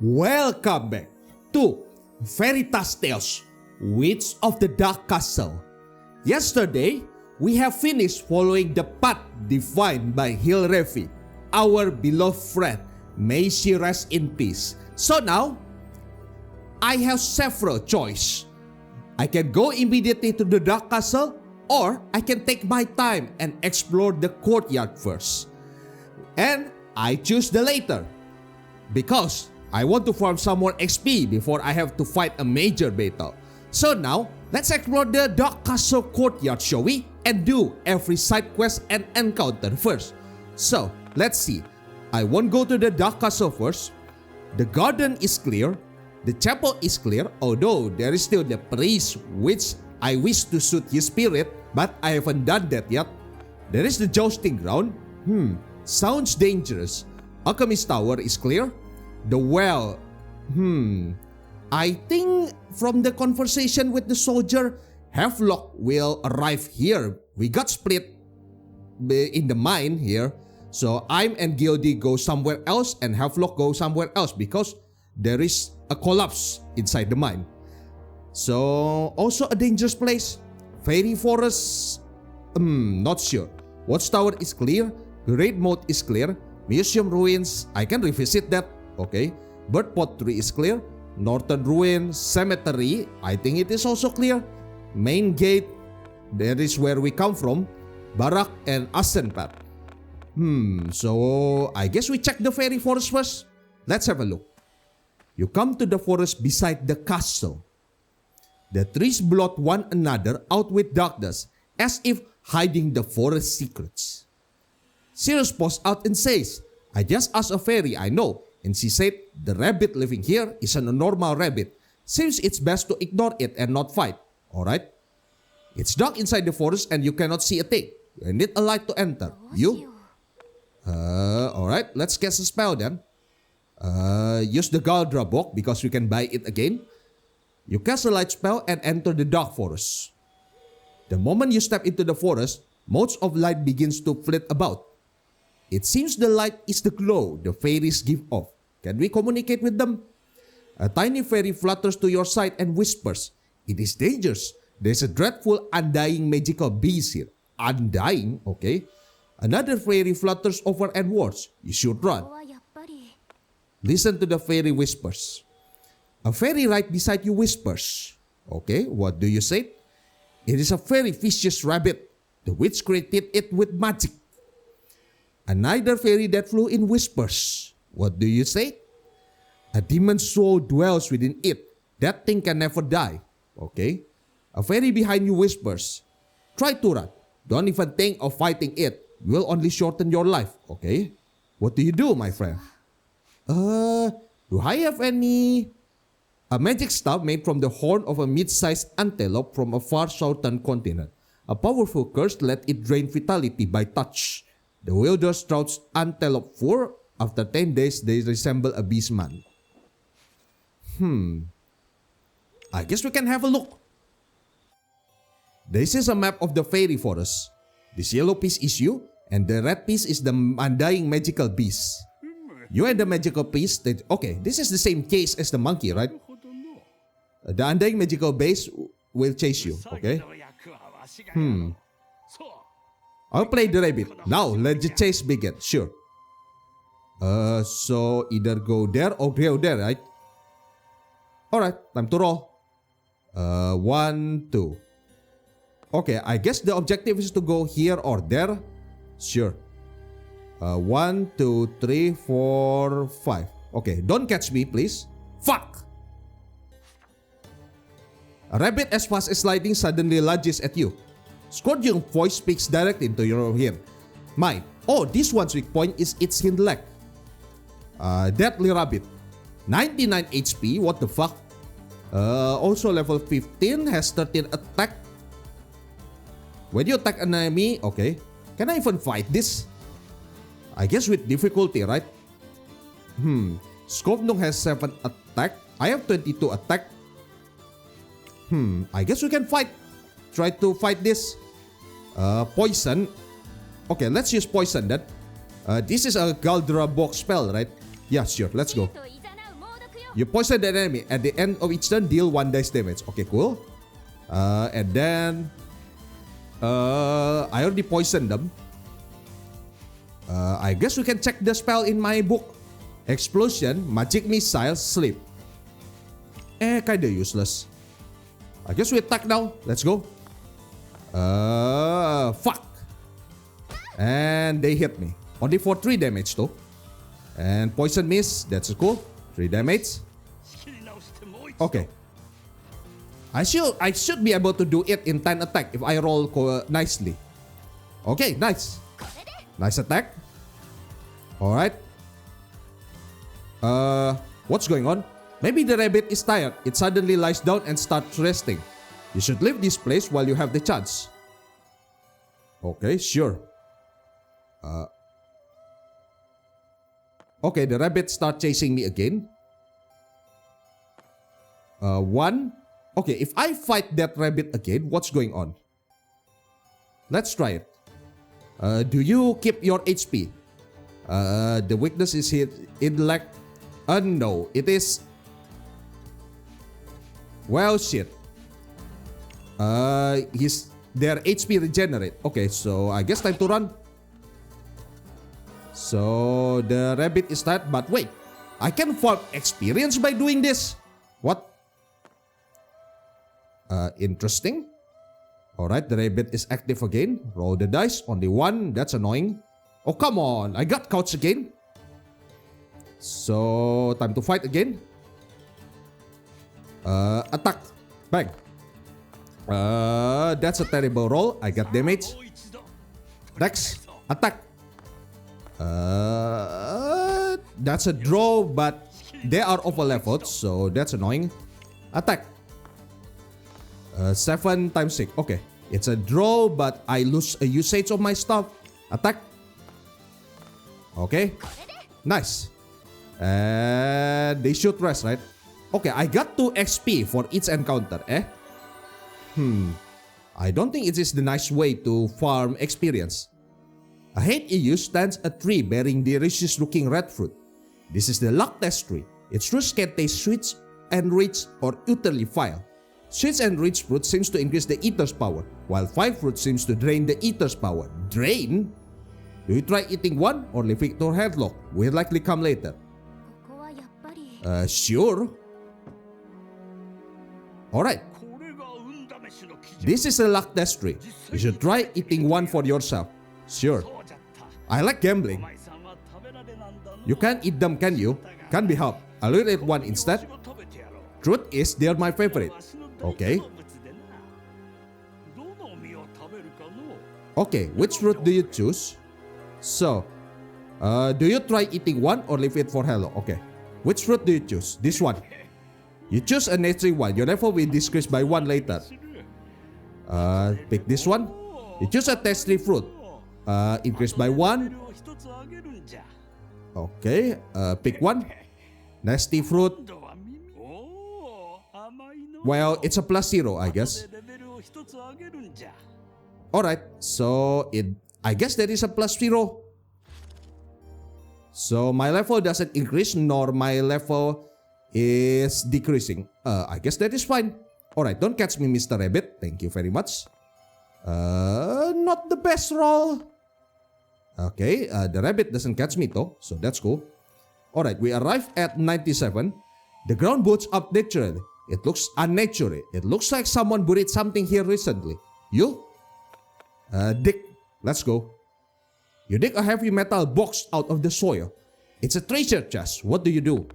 Welcome back to Veritas Tales, Witch of the Dark Castle. Yesterday, we have finished following the path defined by Hilrefi, our beloved friend. May she rest in peace. So now, I have several choices. I can go immediately to the Dark Castle, or I can take my time and explore the courtyard first. And I choose the latter, because I want to farm some more XP before I have to fight a major battle. So now, let's explore the Dark Castle courtyard, shall we? And do every side quest and encounter first. So, let's see. I won't go to the Dark Castle first. The garden is clear. The chapel is clear, although there is still the priest which I wish to suit his spirit, but I haven't done that yet. There is the jousting ground. Sounds dangerous. Alchemist Tower is clear. The well. I think from the conversation with the soldier, Havelock will arrive here. We got split in the mine here. So I'm and Gildy go somewhere else and Havelock go somewhere else because there is a collapse inside the mine. So also a dangerous place. Fairy Forest, not sure. Watchtower is clear. Great Moat is clear. Museum Ruins, I can revisit that. Okay. Bird Pottery is clear. Northern Ruin, Cemetery, I think it is also clear. Main Gate, there is where we come from. Barak and Ascent Path. So I guess we check the Fairy Forest first. Let's have a look. You come to the forest beside the castle. The trees blot one another out with darkness, as if hiding the forest secrets. Sirius posts out and says, I just asked a fairy I know, and she said the rabbit living here isn't a normal rabbit. Seems it's best to ignore it and not fight. Alright? It's dark inside the forest and you cannot see a thing. You need a light to enter. You? Alright, let's cast a spell then. Use the Galdra book because we can buy it again. You cast a light spell and enter the dark forest. The moment you step into the forest, motes of light begins to flit about. It seems the light is the glow the fairies give off. Can we communicate with them? A tiny fairy flutters to your side and whispers, it is dangerous. There's a dreadful undying magical beast here. Undying? Okay. Another fairy flutters over and warns, you should run. Listen to the fairy whispers. A fairy right beside you whispers. Okay, what do you say? It is a very vicious rabbit. The witch created it with magic. Another fairy that flew in whispers. What do you say? A demon soul dwells within it. That thing can never die. Okay. A fairy behind you whispers. Try to run. Don't even think of fighting it. It will only shorten your life. Okay. What do you do, my friend? Do I have any... A magic staff made from the horn of a mid-sized antelope from a far southern continent. A powerful curse let it drain vitality by touch. The wielder strouts antelope fur. After 10 days, they resemble a beast man. I guess we can have a look. This is a map of the fairy forest. This yellow piece is you, and the red piece is the undying magical beast. You and the magical beast, okay, this is the same case as the monkey, right? The undying magical beast will chase you, okay? I'll play the rabbit. Now, let the chase begin. Sure. So either go there or go there, right? Alright, time to roll. 1, 2. Okay, I guess the objective is to go here or there. Sure. 1, 2, 3, 4, 5. Okay, don't catch me, please. Fuck! A rabbit as fast as lightning suddenly lunges at you. Scourging voice speaks directly into your ear. Mine. Oh, this one's weak point is its hind leg. Deadly rabbit. 99 HP, what the fuck? Also level 15, has 13 attack. When you attack an enemy, okay. Can I even fight this? I guess with difficulty, right? Skovnung has 7 attack. I have 22 attack. I guess we can fight. Try to fight this. Poison. Okay, let's use poison then. This is a Galdra box spell, right? Yeah, sure. Let's go. You poison the enemy. At the end of each turn, deal 1 dice damage. Okay, cool. And then I already poisoned them. I guess we can check the spell in my book. Explosion, magic missile, sleep. Kinda useless. I guess we attack now. Let's go. Fuck. And they hit me. Only for 3 damage though. And poison miss. That's cool. 3 damage. Okay. I should be able to do it in 10 attack if I roll nicely. Okay, nice. Nice attack. Alright. What's going on? Maybe the rabbit is tired. It suddenly lies down and starts resting. You should leave this place while you have the chance. Okay, sure. Okay, the rabbit starts chasing me again. 1. Okay, if I fight that rabbit again, what's going on? Let's try it. Do you keep your HP? The weakness is hit intellect. No, it is. Well, shit. Their HP regenerate. Okay, so I guess time to run. So the rabbit is tired, but wait, I can farm experience by doing this. What? Interesting. Alright, the rabbit is active again. Roll the dice. Only 1. That's annoying. Oh, come on. I got couch again. So, time to fight again. Attack. Bang. That's a terrible roll. I got damage. Next. Attack. That's a draw, but they are over leveled, so that's annoying. Attack. 7 times 6. Okay. It's a draw, but I lose a usage of my stuff. Attack. Okay. Nice. And they should rest, right? Okay, I got 2 XP for each encounter, I don't think it is the nice way to farm experience. Ahead you stands a tree bearing delicious looking red fruit. This is the luck test tree. Its fruits can taste sweet and rich or utterly vile. Sweet and rich fruit seems to increase the eater's power, while vile fruit seems to drain the eater's power. Drain? Do you try eating one or leave it to headlock? Will likely come later. Sure. Alright. This is a luck test tree. You should try eating one for yourself. Sure. I like gambling. You can't eat them, can you? Can't be helped. I'll eat one instead. Truth is, they're my favorite. Okay. Okay, which fruit do you choose? So, do you try eating one or leave it for hello? Okay. Which fruit do you choose? This one. You choose a natural one. Your level will decrease by 1 later. Pick this one. You choose a tasty fruit. Increase by 1. Okay. Pick one. Nasty fruit. Well, it's a +0, I guess. Alright, so I guess that is a +0. So my level doesn't increase nor my level is decreasing. I guess that is fine. Alright, don't catch me, Mr. Rabbit. Thank you very much. Not the best roll. Okay, the rabbit doesn't catch me though, so that's cool. Alright, we arrive at 97. The ground boots up naturally. It looks unnatural. It looks like someone buried something here recently. You? Dig. Let's go. You dig a heavy metal box out of the soil. It's a treasure chest. What do you do?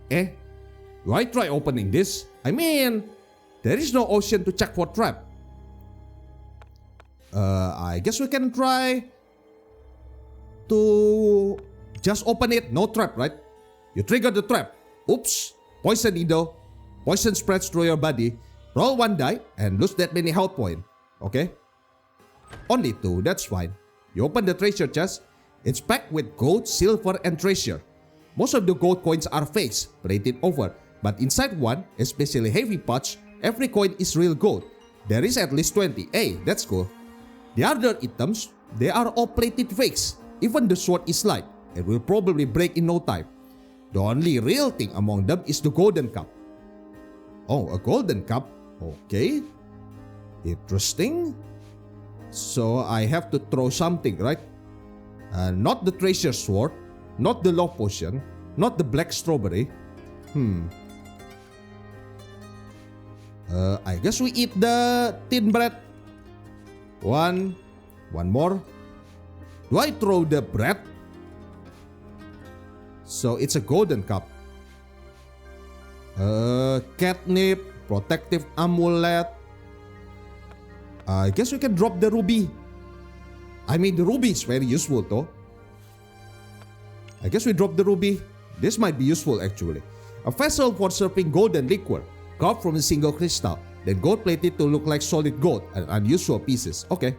Do I try opening this? I mean, there is no ocean to check for trap. I guess we can try to just open it. No trap, right? You trigger the trap. Oops. Poison needle. Poison spreads through your body. Roll 1 die and lose that many health points. Okay? Only 2, that's fine. You open the treasure chest. It's packed with gold, silver, and treasure. Most of the gold coins are fakes, plated over. But inside one, especially heavy pouch, every coin is real gold. There is at least 20. Hey, that's cool. The other items, they are all plated fakes. Even the sword is light. It will probably break in no time. The only real thing among them is the golden cup. Oh, a golden cup. Okay. Interesting. So I have to throw something, right? Not the treasure sword, not the love potion, not the black strawberry. I guess we eat the thin bread. One more. Do I throw the bread? So it's a golden cup. Catnip, protective amulet. I guess we can drop the ruby. I mean, the ruby is very useful though. I guess we drop the ruby. This might be useful actually. A vessel for serving golden liquor, carved from a single crystal, then gold plated to look like solid gold and unusual pieces. Okay.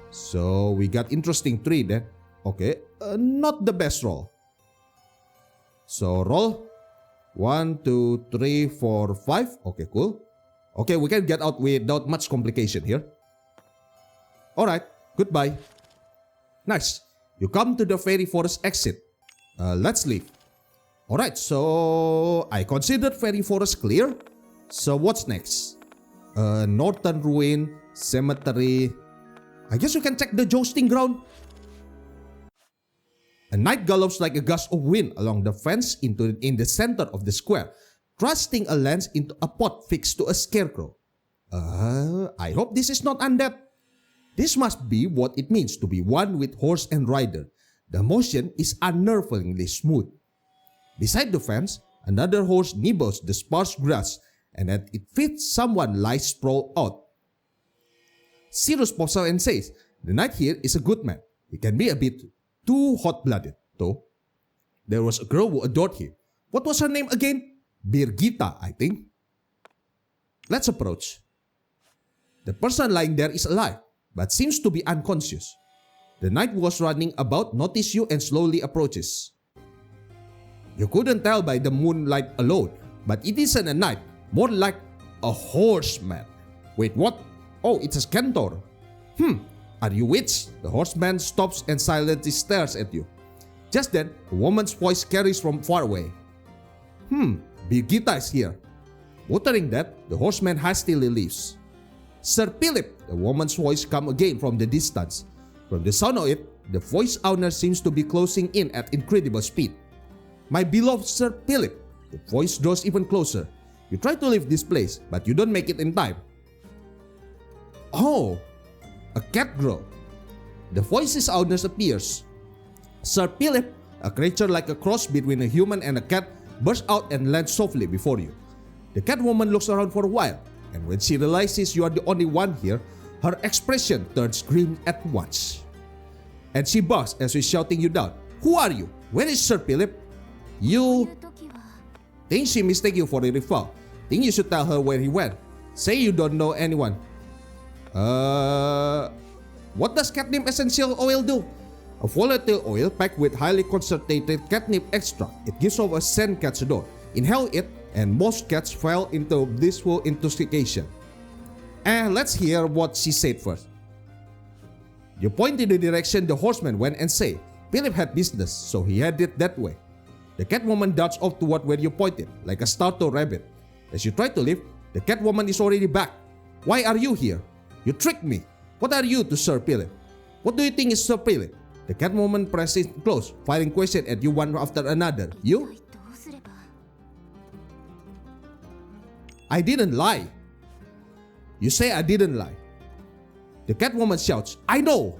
So we got interesting tree then. Okay. Not the best roll. So roll. 1, 2, 3, 4, 5. Okay, cool. Okay, we can get out without much complication here. Alright, goodbye. Nice. You come to the fairy forest exit. Let's leave. Alright, so I considered fairy forest clear. So what's next? Northern ruin, cemetery. I guess we can check the jousting ground. A knight gallops like a gust of wind along the fence in the center of the square, thrusting a lance into a pot fixed to a scarecrow. I hope this is not undead. This must be what it means to be one with horse and rider. The motion is unnervingly smooth. Beside the fence, another horse nibbles the sparse grass, and at its feet someone lies sprawled out. Cyrus pops out and says, "The knight here is a good man. He can be a bit too hot-blooded, though." There was a girl who adored him. What was her name again? Birgitta, I think. Let's approach. The person lying there is alive, but seems to be unconscious. The knight was running about, notices you and slowly approaches. You couldn't tell by the moonlight alone, but it isn't a knight, more like a horseman. Wait, what? Oh, it's a centaur. Are you witch? The horseman stops and silently stares at you. Just then, a woman's voice carries from far away. Birgitta is here. Muttering that, the horseman hastily leaves. Sir Philip, the woman's voice comes again from the distance. From the sound of it, the voice owner seems to be closing in at incredible speed. My beloved Sir Philip, the voice draws even closer. You try to leave this place, but you don't make it in time. Oh, a cat girl. The voice's owner appears. Sir Philip, a creature like a cross between a human and a cat, bursts out and lands softly before you. The cat woman looks around for a while, and when she realizes you are the only one here, her expression turns grim at once. And she barks as she's shouting you down. Who are you? Where is Sir Philip? You think she mistakes you for a rival. Think you should tell her where he went. Say you don't know anyone. What does catnip essential oil do? A volatile oil packed with highly concentrated catnip extract. It gives off a scent cats adore. Inhale it, and most cats fell into blissful intoxication. Let's hear what she said first. You point in the direction the horseman went and say, Philip had business, so he headed that way. The catwoman darts off toward where you pointed, like a startled rabbit. As you try to leave, the catwoman is already back. Why are you here? You tricked me. What are you to Sir Philip? What do you think is Sir Philip? The catwoman presses close, firing questions at you one after another. You? I didn't lie. You say I didn't lie. The catwoman shouts, I know.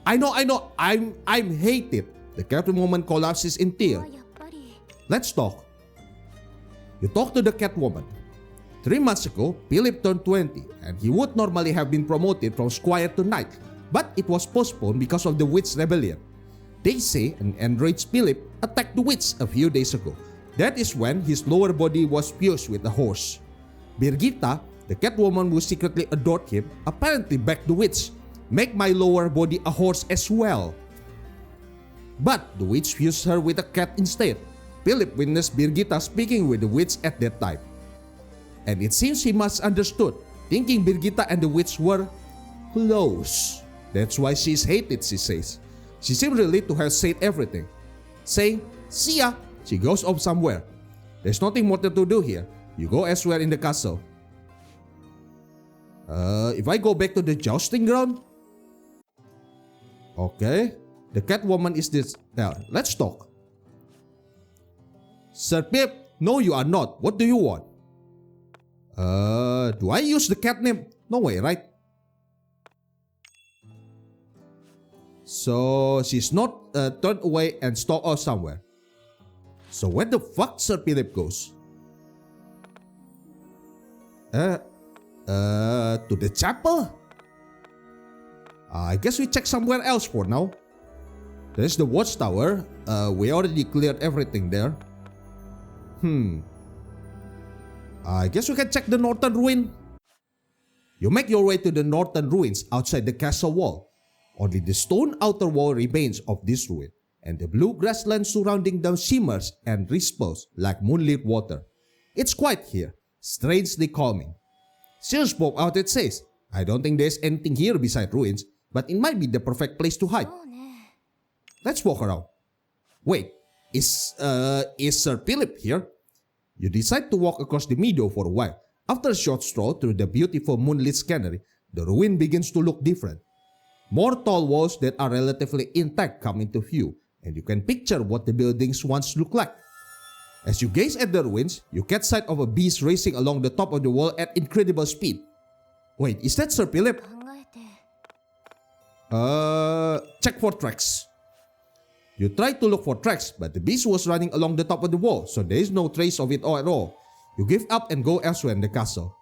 I'm hated. The catwoman collapses in tears. Let's talk. You talk to the catwoman. 3 months ago, Philip turned 20 and he would normally have been promoted from squire to knight, but it was postponed because of the witch rebellion. They say an enraged Philip attacked the witch a few days ago. That is when his lower body was fused with a horse. Birgitta, the catwoman who secretly adored him, apparently begged the witch, make my lower body a horse as well. But the witch fused her with a cat instead. Philip witnessed Birgitta speaking with the witch at that time. And it seems he must understood, thinking Birgitta and the witch were close. That's why she is hated, she says. She seems really to have said everything, saying, see ya, She goes off somewhere. There's nothing more to do here. You go elsewhere in the castle. If I go back to the jousting ground? Okay. The cat woman is this. Now, let's talk. Sir Pip, no you are not. What do you want? Do I use the cat name? No way, right? So, she's not turned away and stalked off somewhere. So, where the fuck Sir Philip goes? To the chapel? I guess we check somewhere else for now. There's the watchtower. We already cleared everything there. I guess we can check the northern ruin. You make your way to the northern ruins outside the castle wall. Only the stone outer wall remains of this ruin, and the blue grassland surrounding them shimmers and ripples like moonlit water. It's quiet here, strangely calming. Sears pop out and says, I don't think there's anything here beside ruins, but it might be the perfect place to hide. Let's walk around. Wait, is Sir Philip here? You decide to walk across the meadow for a while. After a short stroll through the beautiful moonlit scenery, the ruin begins to look different. More tall walls that are relatively intact come into view, and you can picture what the buildings once looked like. As you gaze at the ruins, you catch sight of a beast racing along the top of the wall at incredible speed. Wait, is that Sir Philip? Check for tracks. You try to look for tracks, but the beast was running along the top of the wall, so there is no trace of it at all. You give up and go elsewhere in the castle.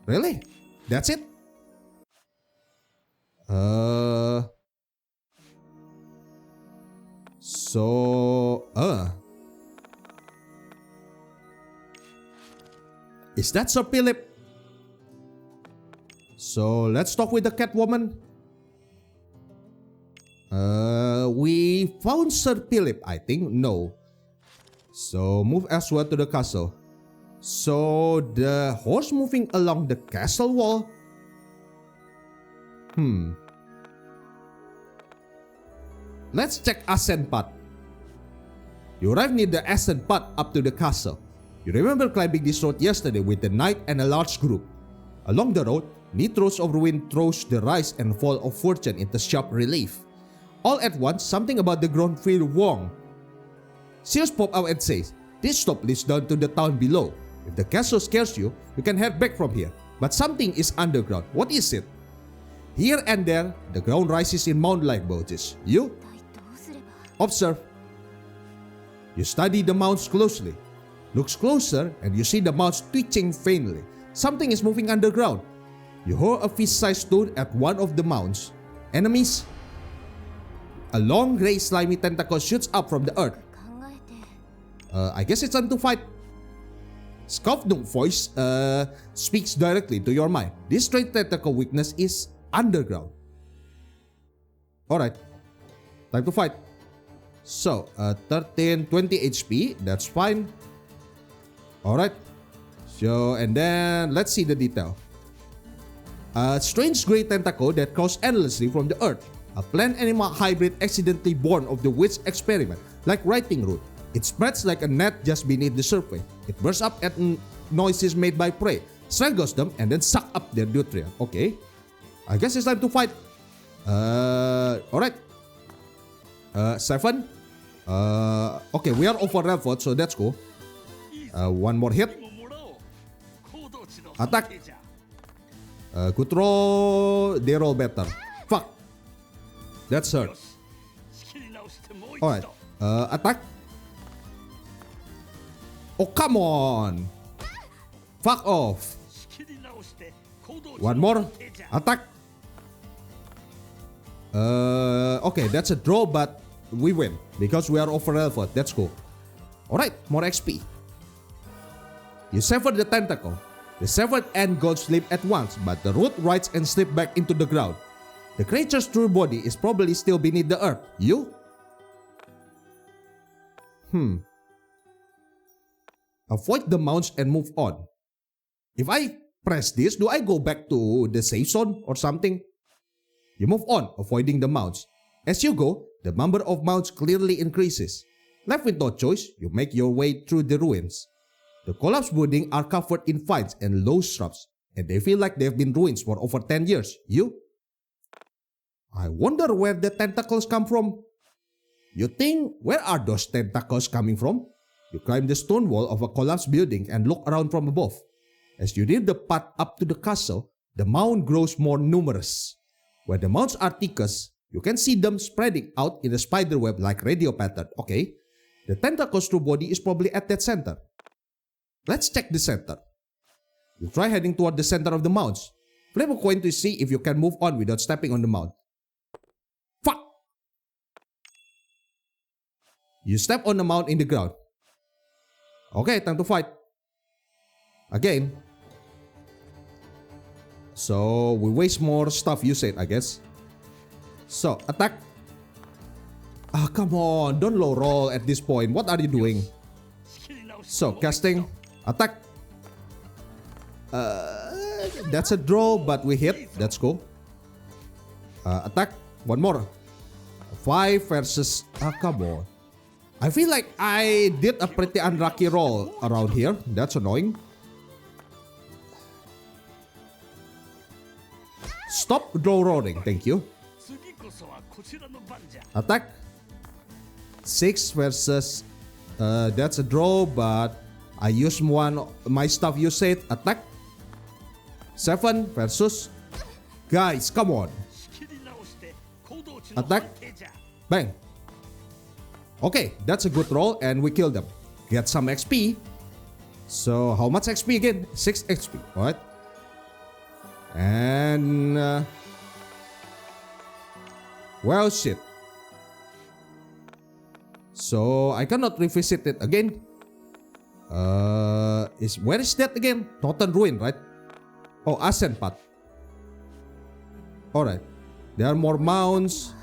Really? That's it? Is that Sir Philip? So, let's talk with the cat woman. We found Sir Philip, I think. No. So, move elsewhere to the castle. So, the horse moving along the castle wall? Let's check ascent path. You arrive near the ascent path up to the castle. You remember climbing this road yesterday with the knight and a large group. Along the road, neat rows of ruin throws the rise and fall of fortune into sharp relief. All at once, something about the ground feels wrong. Sears pop out and says, this stop leads down to the town below. If the castle scares you, you can head back from here. But something is underground. What is it? Here and there, the ground rises in mound-like bulges. You observe. You study the mounds closely. Looks closer and you see the mounds twitching faintly. Something is moving underground. You hear a fist-sized stone at one of the mounds. Enemies? A long grey slimy tentacle shoots up from the earth. I guess it's time to fight. Scoffed voice speaks directly to your mind. This strange tentacle weakness is underground. Alright, time to fight. So, 13, 20 HP, that's fine. Alright, so and then let's see the detail. A strange grey tentacle that crawls endlessly from the earth. A plant-animal hybrid accidentally born of the witch experiment, like writing root. It spreads like a net just beneath the surface. It bursts up at noises made by prey, strangles them, and then suck up their nutrient. Okay, I guess it's time to fight. Alright. 7. Okay, we are over leveled, so that's cool. One more hit. Attack. Good roll. They roll better. Fuck. That's hurt. Alright. Attack. Oh, come on. Fuck off. One more. Attack. Okay, that's a draw, but we win because we are over leveled. That's cool. Alright, more XP. You sever the tentacle. The severed end goes limp at once, but the root rights and slip back into the ground. The creature's true body is probably still beneath the earth. You? Avoid the mounds and move on. If I press this, do I go back to the safe zone or something? You move on, avoiding the mounds. As you go, the number of mounds clearly increases. Left with no choice, you make your way through the ruins. The collapsed buildings are covered in vines and low shrubs, and they feel like they've been ruins for over 10 years. You? I wonder where the tentacles come from. You think, where are those tentacles coming from? You climb the stone wall of a collapsed building and look around from above. As you near the path up to the castle, the mound grows more numerous. Where the mounds are thickest, you can see them spreading out in a spider web like radio pattern. Okay, the tentacle's true body is probably at that center. Let's check the center. You try heading toward the center of the mounds. Flip a coin to see if you can move on without stepping on the mound. Fuck! You step on the mound in the ground. Okay, time to fight. Again. So, we waste more stuff usage, I guess. So, attack. Ah, come on. Don't low roll at this point. What are you doing? So, casting. Attack. That's a draw, but we hit. That's cool. Attack. One more. 5 versus... Ah, come on. I feel like I did a pretty unlucky roll around here. That's annoying. Stop draw rolling. Thank you. Attack. 6 versus... that's a draw, but I use my stuff you said. Attack. 7 versus... Guys, come on. Attack. Bang. Okay, that's a good roll and we kill them. Get some XP. So, how much XP again? 6 XP. Alright. And... well, shit. So, I cannot revisit it again. Where is that again? Northern Ruin, right? Oh, Ascent Path. Alright. There are more mounds.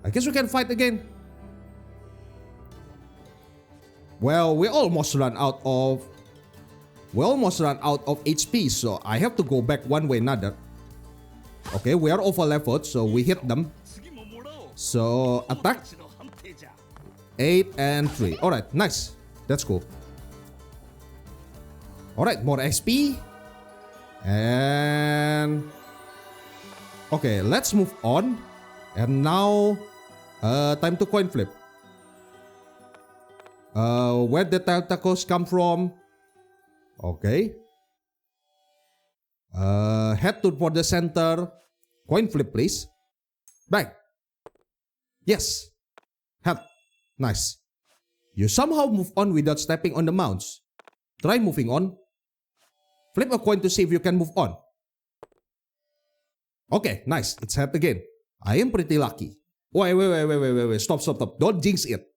I guess we can fight again. Well, we almost ran out of HP, so I have to go back one way or another. Okay, we are over leveled, so we hit them. So, attack. 8 and 3. Alright, nice. That's cool. Alright, more XP. And... okay, let's move on. And now... time to coin flip. Where the tentacles come from? Okay. Head for the center. Coin flip, please. Bang. Yes. Head. Nice. You somehow move on without stepping on the mounts. Try moving on. Flip a coin to see if you can move on. Okay, nice. It's head again. I am pretty lucky. Wait. Stop. Don't jinx it.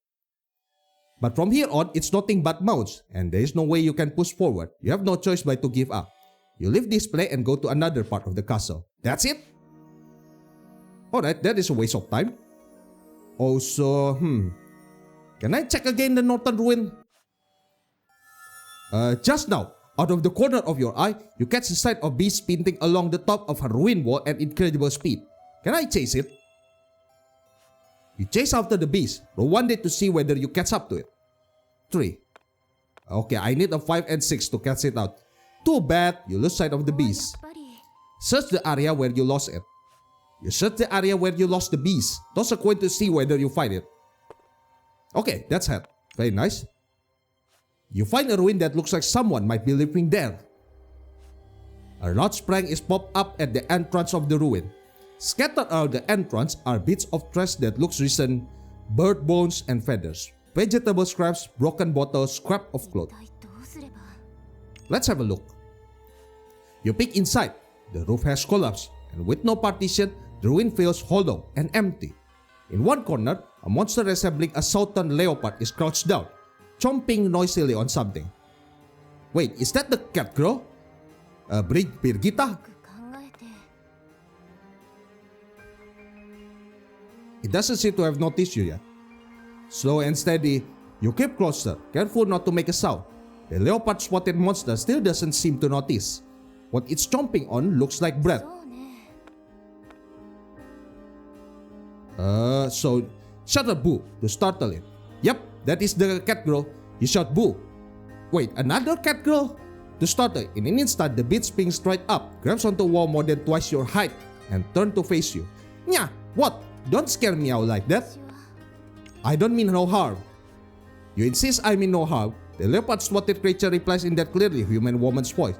But from here on, it's nothing but mounts, and there is no way you can push forward. You have no choice but to give up. You leave this play and go to another part of the castle. That's it? Alright, that is a waste of time. Also, can I check again the Northern Ruin? Just now, out of the corner of your eye, you catch the sight of beast sprinting along the top of a ruin wall at incredible speed. Can I chase it? You chase after the beast. Roll 1d to see whether you catch up to it. 3. Okay, I need a 5 and 6 to catch it out. Too bad, you lose sight of the beast. Search the area where you lost it. You search the area where you lost the beast. Toss a coin to see whether you find it. Okay, that's it. Very nice. You find a ruin that looks like someone might be living there. A large sprang is popped up at the entrance of the ruin. Scattered around the entrance are bits of trash that looks recent, bird bones and feathers, vegetable scraps, broken bottles, scrap of cloth. Let's have a look. You peek inside. The roof has collapsed, and with no partition, the ruin feels hollow and empty. In one corner, a monster resembling a southern leopard is crouched down, chomping noisily on something. Wait, is that the cat girl? Birgitta? It doesn't seem to have noticed you yet. Slow and steady, you keep closer, careful not to make a sound. The leopard-spotted monster still doesn't seem to notice. What it's chomping on looks like bread. So Shut up, Boo, to startle it. Yep, that is the cat girl. You shout, Boo. Wait, another cat girl? To startle, in an instant, the beast springs straight up, grabs onto a wall more than twice your height, and turns to face you. Nya, what? Don't scare me out like that. I don't mean no harm. You insist I mean no harm. The leopard-swatted creature replies in that clearly human woman's voice.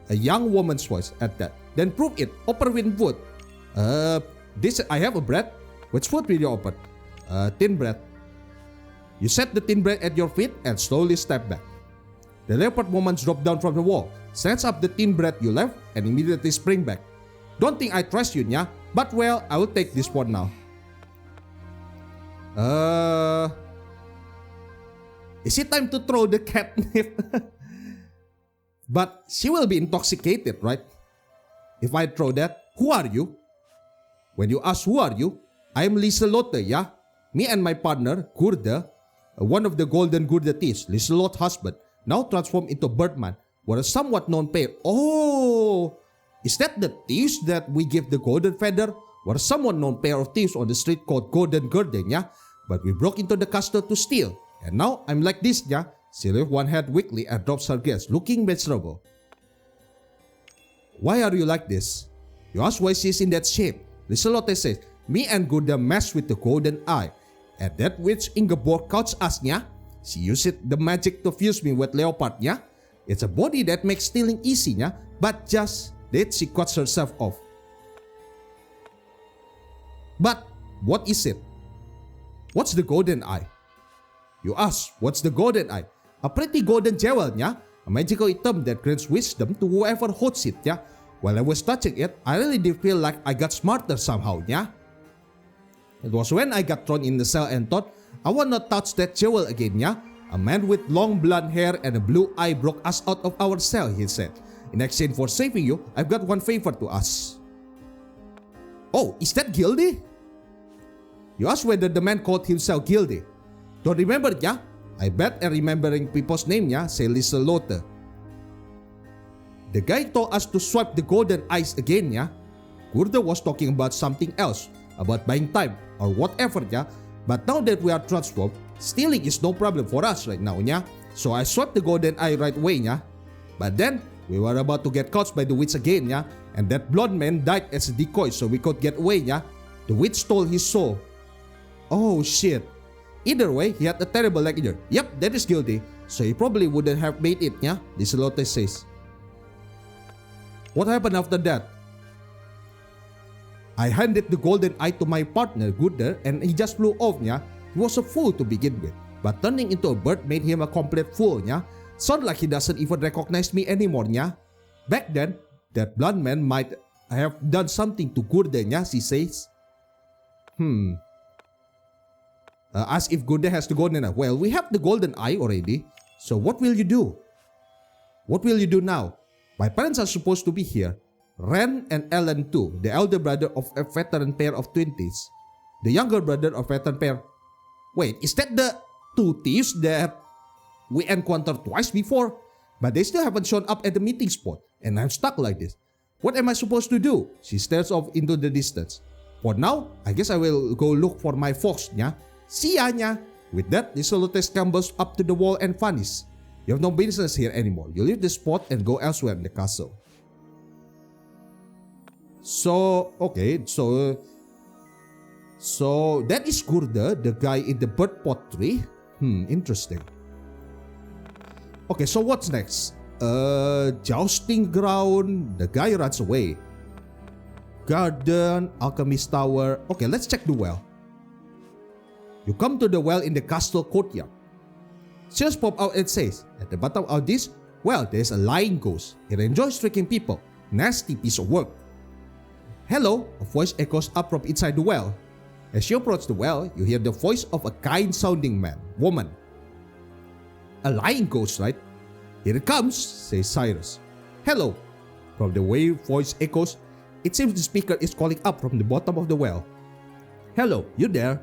A young woman's voice at that. Then prove it. Offer with food. This I have a bread. Which food will you offer? Thin bread. You set the thin bread at your feet and slowly step back. The leopard woman drops down from the wall, stands up the thin bread you left, and immediately spring back. Don't think I trust you, Nya, but well, I will take this one now. Is it time to throw the catnip? But she will be intoxicated, right? If I throw that, who are you? When you ask who are you, I am Liselotte, yeah? Me and my partner, Gurda, one of the golden Gurda thieves, Liselotte's husband, now transformed into Birdman, were a somewhat known pair. Oh! Is that the thieves that we give the golden feather? Were a somewhat known pair of thieves on the street called Golden Garden, yeah? But we broke into the castle to steal. And now I'm like this, yeah? She lifts one head weakly and drops her gaze, looking miserable. Why are you like this? You ask why she's in that shape. Liselotte says, me and Gurda messed with the golden eye. And that which Ingeborg counts us, yeah? She used the magic to fuse me with leopard, yeah? It's a body that makes stealing easy, yeah? But just that she cuts herself off. But what is it? What's the golden eye? You ask, what's the golden eye? A pretty golden jewel, yeah? A magical item that grants wisdom to whoever holds it, yeah? While I was touching it, I really did feel like I got smarter somehow, yeah? It was when I got thrown in the cell and thought, I will not touch that jewel again, yeah? A man with long blonde hair and a blue eye broke us out of our cell, he said. In exchange for saving you, I've got one favor to ask. Oh, is that Gildy? You asked whether the man called himself Gildy. Don't remember, yeah? I bet I'm remembering people's name, yeah? Say Liselotte. The guy told us to swipe the golden eyes again, yeah? Gurda was talking about something else, about buying time or whatever, yeah? But now that we are transformed, stealing is no problem for us right now, yeah? So I swiped the golden eye right away, yeah? But then, we were about to get caught by the witch again, yeah? And that blonde man died as a decoy so we could get away, yeah? The witch stole his soul. Oh shit. Either way, he had a terrible lecture. Yep, that is guilty. So he probably wouldn't have made it, yeah? Liselotte says. What happened after that? I handed the golden eye to my partner, Gurda, and he just flew off, yeah? He was a fool to begin with. But turning into a bird made him a complete fool, yeah? Sounds like he doesn't even recognize me anymore, yeah? Back then, that blonde man might have done something to Gurda, yeah? She says. As if Gurda has the golden eye. Well, we have the golden eye already. So what will you do? What will you do now? My parents are supposed to be here. Ren and Ellen too, the elder brother of a veteran pair of twins. The younger brother of a veteran pair. Wait, is that the two thieves that we encountered twice before? But they still haven't shown up at the meeting spot. And I'm stuck like this. What am I supposed to do? She stares off into the distance. For now, I guess I will go look for my fox, yeah? See ya, nya. With that, Liselotte scrambles up to the wall and vanishes. You have no business here anymore. You leave the spot and go elsewhere in the castle. So, okay, so that is Gurda, the guy in the bird pot tree. Interesting. Okay, so what's next? Jousting ground. The guy runs away. Garden, alchemist tower. Okay, let's check the well. You come to the well in the castle courtyard. Seals pop out and says, at the bottom of this, well, there's a lying ghost. It enjoys tricking people. Nasty piece of work. Hello, a voice echoes up from inside the well. As you approach the well, you hear the voice of a kind-sounding woman. A lying ghost, right? Here it comes, says Cyrus. Hello. From the way voice echoes, it seems the speaker is calling up from the bottom of the well. Hello, you there?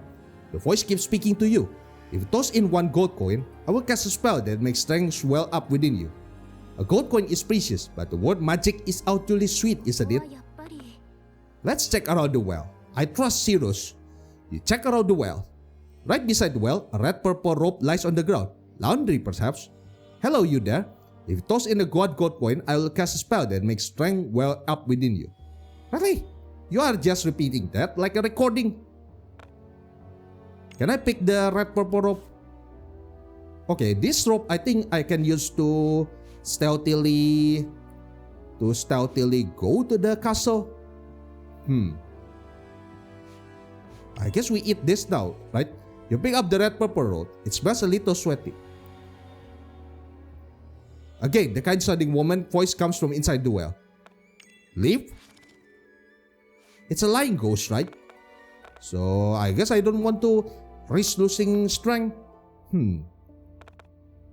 The voice keeps speaking to you. If you toss in one gold coin, I will cast a spell that makes strength swell up within you. A gold coin is precious, but the word magic is utterly sweet, isn't it? Let's check around the well. I trust Cyrus. You check around the well. Right beside the well, a red-purple rope lies on the ground. Laundry, perhaps? Hello, you there. If you toss in a gold coin, I will cast a spell that makes strength well up within you. Really? You are just repeating that like a recording. Can I pick the red-purple rope? Okay, this rope I think I can use to stealthily go to the castle. I guess we eat this now, right? You pick up the red-purple rope. It smells a little sweaty. Again, the kind-sounding woman voice comes from inside the well. Leave? It's a lying ghost, right? So I guess I don't want to risk losing strength.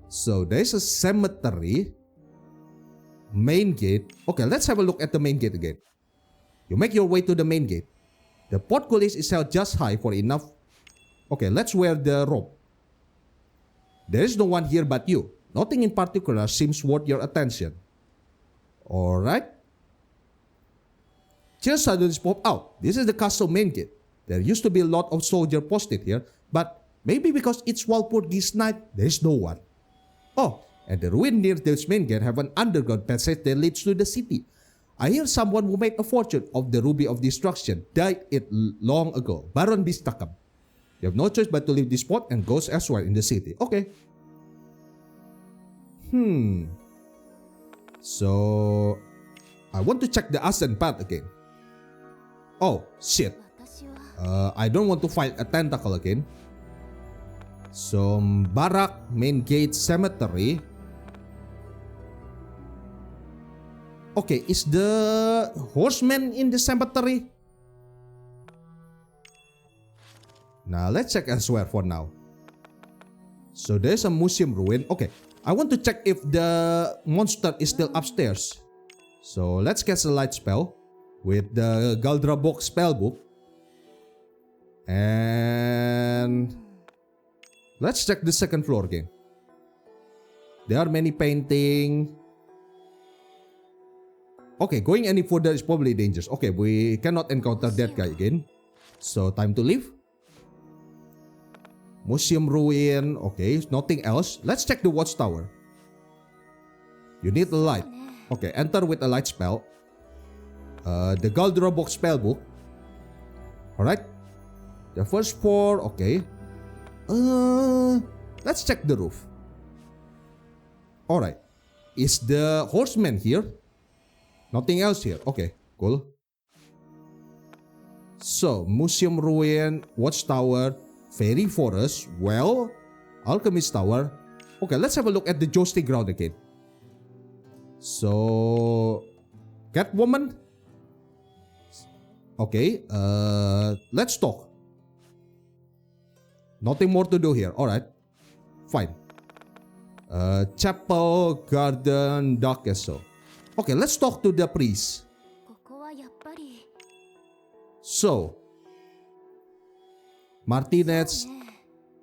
So there's a cemetery. Main gate. Okay, let's have a look at the main gate again. You make your way to the main gate. The portcullis is held just high for enough. Okay, let's wear the rope. There is no one here but you. Nothing in particular seems worth your attention. Alright. Chairs suddenly pop out. This is the castle main gate. There used to be a lot of soldiers posted here, but maybe because it's Walpurgis night, there is no one. Oh, and the ruin near this main gate have an underground passage that leads to the city. I hear someone who made a fortune of the Ruby of Destruction died it long ago. Baron Bistakam. You have no choice but to leave this spot and go elsewhere in the city. Okay. So I want to check the ascent path again. Oh, shit. I don't want to fight a tentacle again. So, Barak, main gate, cemetery. Okay, is the horseman in the cemetery? Now, let's check elsewhere for now. So, there's a museum ruin. Okay, I want to check if the monster is still upstairs. So, let's cast a light spell with the Galdrabok spellbook. And let's check the second floor again. There are many paintings. Okay, going any further is probably dangerous. Okay, we cannot encounter that guy again. So, time to leave. Museum ruin. Okay, nothing else. Let's check the watchtower. You need a light. Okay, enter with a light spell. The Galdrabok spellbook. Alright. The first floor. Okay. Let's check the roof. Alright. Is the horseman here? Nothing else here. Okay, cool. So, museum ruin, watchtower, fairy forest, well, alchemist tower. Okay, let's have a look at the jousting ground again. So, Catwoman. Okay, let's talk. Nothing more to do here. Alright, fine. Chapel, garden, dark castle. Okay, let's talk to the priest. So, Martinez.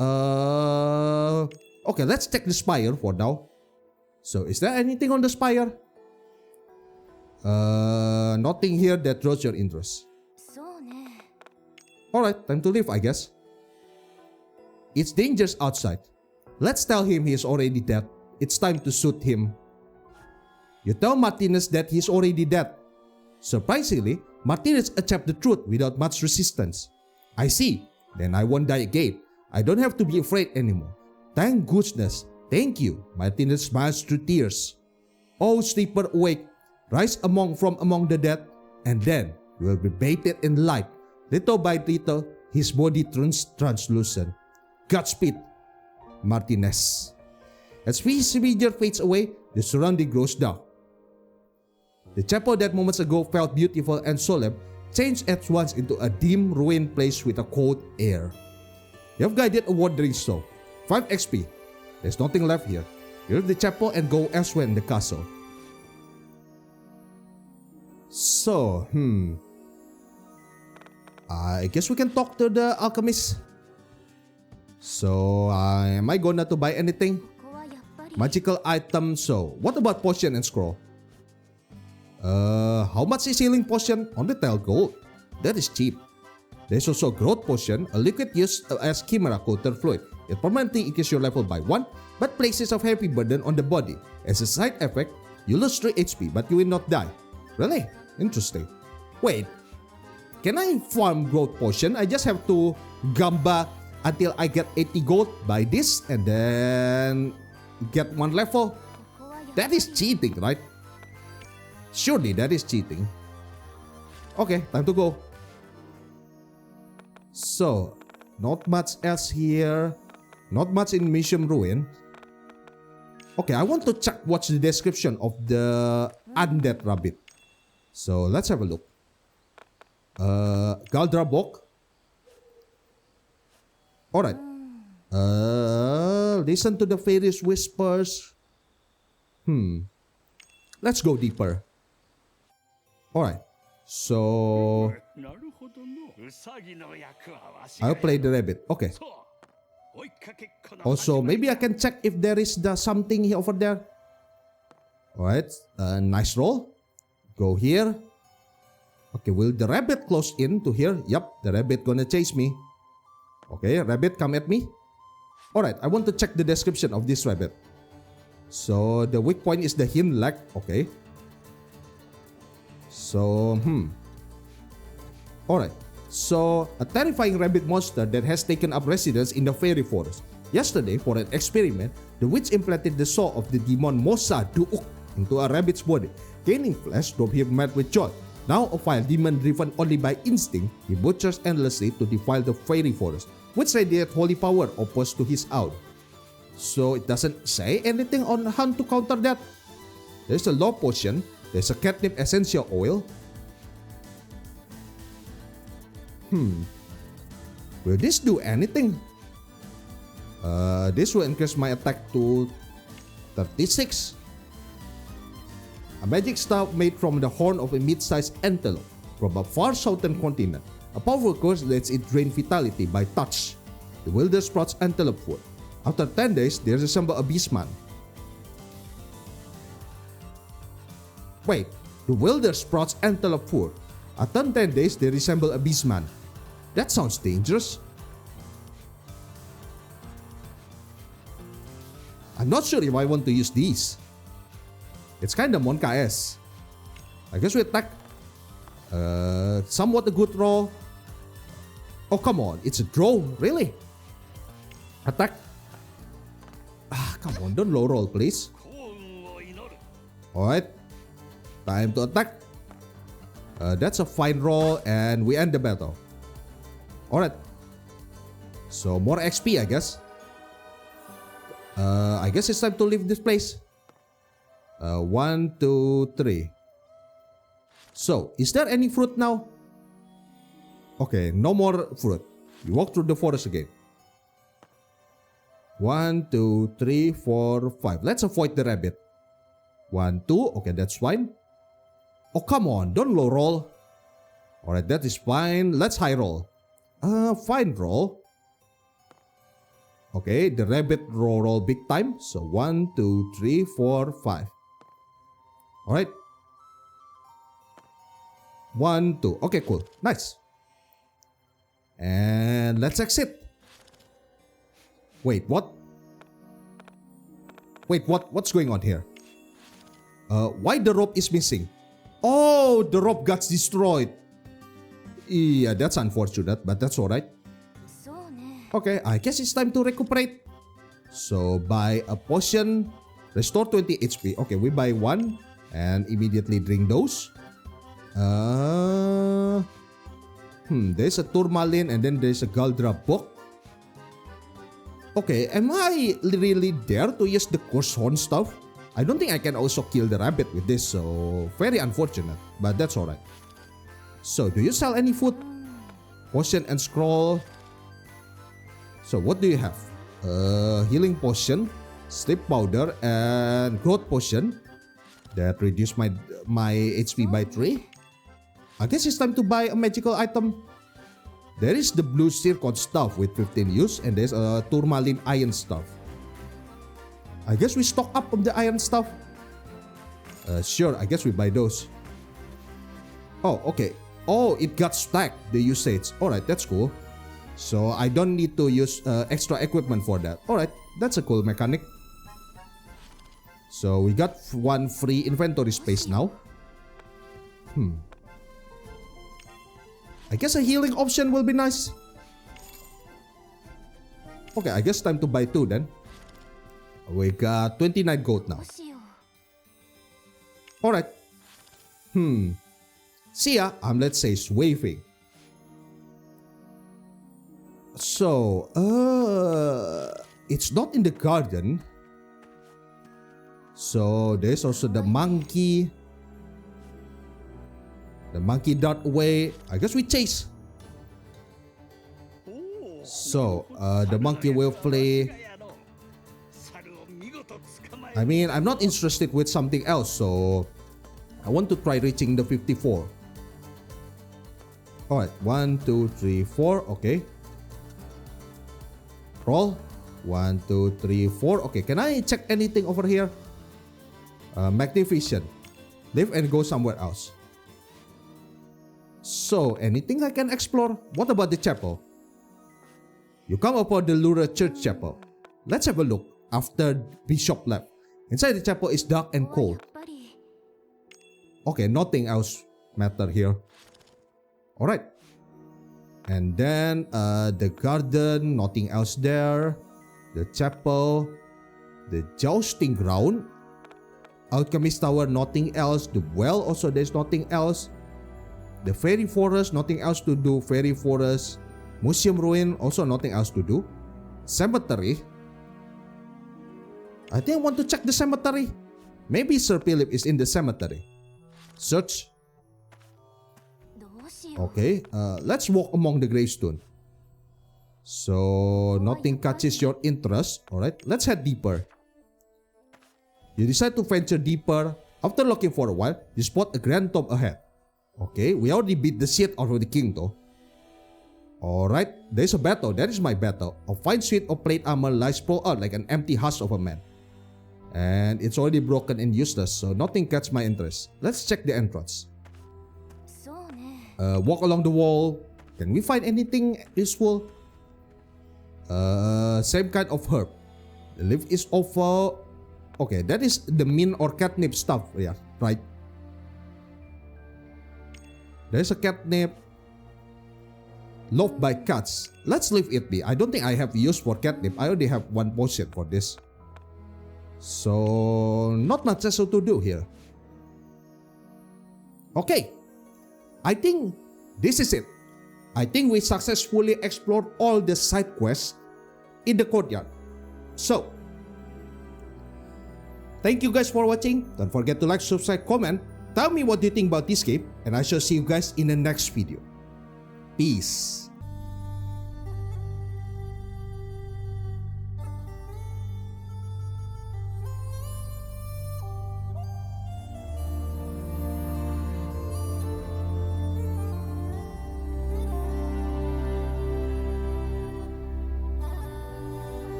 Okay, let's check the spire for now. So, is there anything on the spire? Nothing here that draws your interest. Alright, time to leave, I guess. It's dangerous outside. Let's tell him he is already dead. It's time to shoot him. You tell Martinez that he is already dead. Surprisingly, Martinez accepted the truth without much resistance. I see. Then I won't die again. I don't have to be afraid anymore. Thank goodness. Thank you. Martinez smiles through tears. Oh, sleeper awake. Rise from among the dead, and then you will be bathed in light. Little by little, his body turns translucent. Godspeed, Martinez. As his figure fades away, the surrounding grows dark. The chapel that moments ago felt beautiful and solemn changed at once into a dim, ruined place with a cold air. You have guided a wandering soul. 5 XP. There's nothing left here. Leave the chapel and go elsewhere in the castle. So, I guess we can talk to the alchemist. So, am I gonna to buy anything? Magical item. So, what about potion and scroll? How much is healing potion? Only 12 gold. That is cheap. There's also a growth potion, a liquid used as chimera coated fluid. It permanently increases your level by 1, but places a heavy burden on the body. As a side effect, you lose 3 HP, but you will not die. Really? Interesting. Wait, can I farm growth potion? I just have to gamba until I get 80 gold, buy this, and then get 1 level. That is cheating, right? Surely that is cheating. Okay, time to go. So, not much else here. Not much in Mission Ruin. Okay, I want to check what's the description of the undead rabbit. So, let's have a look. Galdra book. Alright. Listen to the fairies' whispers. Let's go deeper. Alright. So, I'll play the rabbit. Okay. Also, maybe I can check if there is something here over there. Alright. Nice roll. Go here. Okay, will the rabbit close in to here? Yup, the rabbit gonna chase me. Okay, rabbit, come at me. Alright, I want to check the description of this rabbit. So, the weak point is the hind leg. Okay. So, Alright. So, a terrifying rabbit monster that has taken up residence in the fairy forest. Yesterday, for an experiment, the witch implanted the soul of the demon Mosa Duuk into a rabbit's body. Gaining flesh drove him mad with joy. Now a vile demon driven only by instinct, he butchers endlessly to defile the fairy forest, which radiate holy power opposed to his own. So it doesn't say anything on how to counter that. There's a law potion, there's a catnip essential oil. Will this do anything? This will increase my attack to 36. A magic staff made from the horn of a mid-sized antelope from a far southern continent. A powerful curse lets it drain vitality by touch. The wilder sprouts antelope food. After 10 days, they resemble a beastman. Wait, the wilder sprouts antelope food. After 10 days, they resemble a beastman. That sounds dangerous. I'm not sure if I want to use these. It's kinda Monka-esque. I guess we attack. Somewhat a good roll. Oh, come on. It's a draw. Really? Attack. Come on. Don't low roll, please. Alright. Time to attack. That's a fine roll and we end the battle. Alright. So, more XP, I guess. I guess it's time to leave this place. 1, 2, 3. So, is there any fruit now? Okay, no more fruit. You walk through the forest again. 1, 2, 3, 4, 5. Let's avoid the rabbit. 1, 2. Okay, that's fine. Oh, come on. Don't low roll. Alright, that is fine. Let's high roll. Fine roll. Okay, the rabbit roll big time. So 1, 2, 3, 4, 5. Alright. 1, 2. Okay, cool. Nice. And let's exit. Wait, what? Wait, what's going on here? Why the rope is missing? Oh, the rope got destroyed. Yeah, that's unfortunate, but that's alright. Okay, I guess it's time to recuperate. So, buy a potion. Restore 20 HP. Okay, we buy 1 and immediately drink those. There's a tourmaline and then there's a Galdra book. Okay, am I really there to use the curse horn stuff? I don't think I can also kill the rabbit with this, so very unfortunate, but that's alright. So, do you sell any food? Potion and scroll. So, what do you have? Healing potion, sleep powder, and growth potion. That reduced my HP by 3. I guess it's time to buy a magical item. There is the blue circon stuff with 15 use, and there's a tourmaline iron stuff. I guess we stock up on the iron stuff. Sure, I guess we buy those. Oh, okay. Oh, it got stacked, the usage. Alright, that's cool. So I don't need to use extra equipment for that. Alright, that's a cool mechanic. So we got one free inventory space now. I guess a healing option will be nice. Okay, I guess time to buy 2 then. We got 29 gold now. Alright. See ya, let's say waving. So, it's not in the garden. So, there's also the monkey. The monkey dart away. I guess we chase. So, the monkey will play. I mean, I'm not interested with something else, so I want to try reaching the 54. Alright, 1, 2, 3, 4. Okay. Roll. 1, 2, 3, 4. Okay, can I check anything over here? Magnificent. Leave and go somewhere else. So, anything I can explore? What about the chapel? You come upon the Lura Church Chapel. Let's have a look after Bishop left. Inside the chapel is dark and cold. Okay, nothing else matter here. Alright. And then the garden, nothing else there. The chapel. The jousting ground. Alchemist Tower, nothing else. The well, also there's nothing else. The fairy forest, nothing else to do. Fairy forest. Museum ruin, also nothing else to do. Cemetery. I think I want to check the cemetery. Maybe Sir Philip is in the cemetery. Search. Okay, let's walk among the gravestone. So, nothing catches your interest. Alright, let's head deeper. You decide to venture deeper. After looking for a while, you spot a grand tomb ahead. Okay, we already beat the shit out of the king though. Alright, there's a battle. That is my battle. A fine suit of plate armor lies sprawled out like an empty husk of a man. And it's already broken and useless, so nothing catches my interest. Let's check the entrance. Walk along the wall. Can we find anything useful? Same kind of herb. The leaf is awful. Okay, that is the mint or catnip stuff. Yeah, right. There's a catnip. Loved by cats. Let's leave it be. I don't think I have use for catnip. I already have one potion for this. So, not much else to do here. Okay. I think this is it. I think we successfully explored all the side quests in the courtyard. So, thank you guys for watching. Don't forget to like, subscribe, comment. Tell me what you think about this game, and I shall see you guys in the next video. Peace.